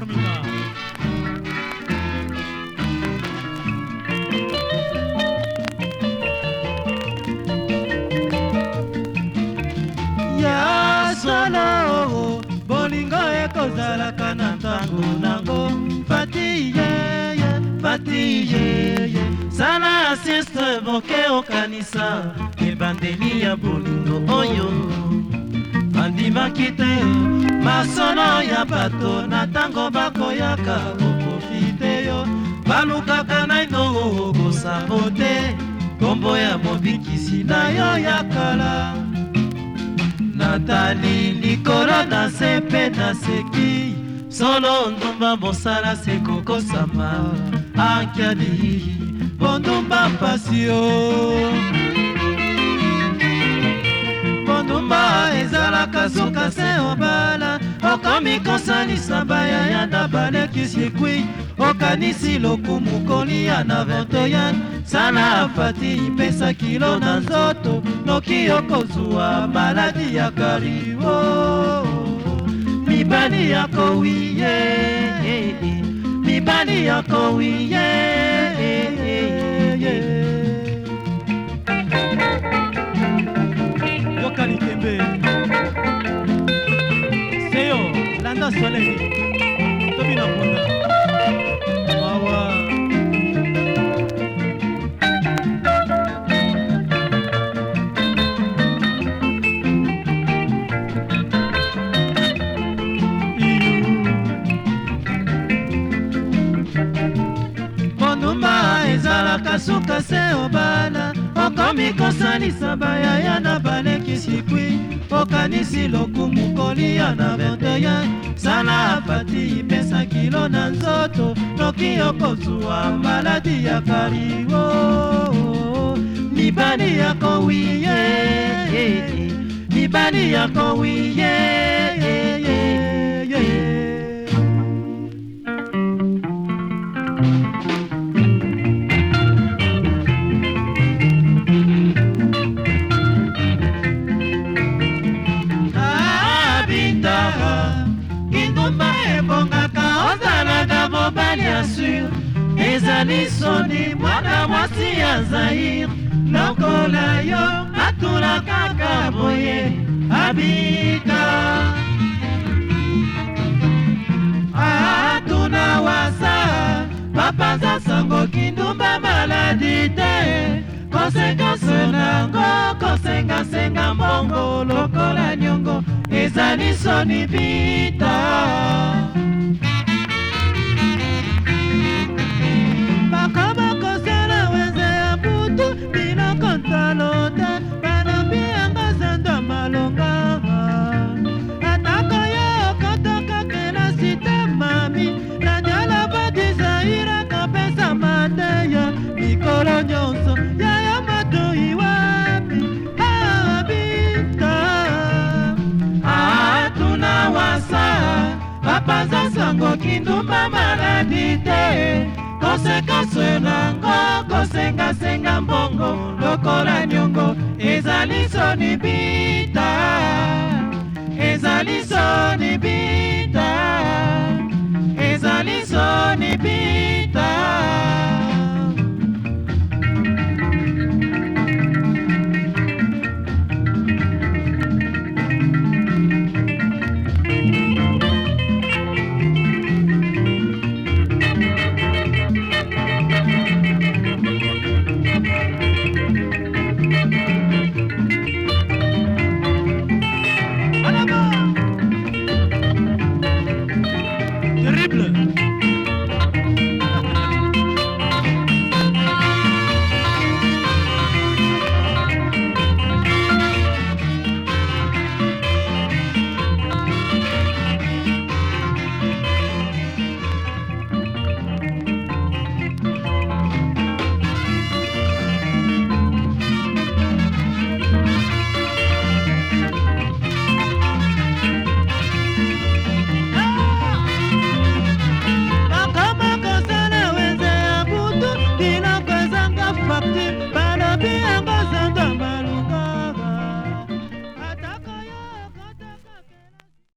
Formina. Ya solo bolingo ekozalaka na ntango nango. Fatiyeye sala siestre boke okanisa ebandeli ya bolingo oyo andimaki te masono ya bato na ntango bakoyaka koprofite yo balukaka naino kosabote kombo ya mobikisi na yo ya kala. Natali likolo na se mpe naseki solo ndumba mosala se kokosama ankiadi bondumba pasio bondumba ezalaka suka se obala okomi kosalisa bayaya na balekisi kwi okanisi lokumu kolia na ventoyan sala fati ipesa kilo na nzoto noki okozwa maladi ya kariwo mibali yako wiye mibali yako wiye Yokani Kembe Seyo Landa Soleil Tobina Ponda Wawa ezalaka suka se obala okomi kosalisa bayaya na balekisi kwi okanisi lokumu kolia na 21 sala pati ipesa kilo na nzoto noki okozwa maladi ya kariwo mibali yako wiye mibali yako wiye ezali soni mwana mwasi ya Zaire lokola yo atula kaka boye abika atuna wasa papaza sango kindumba maladi te konsekanse nango kosengasenga mbongo lokola nyongo ezali soni bita mikolo nyonso yaya matoi wapi abita atuna wasa papaza sango kindumba maladi te konsekanse nango kosengasenga mbongo lokola nyongo ezali soni bita ezali soni bita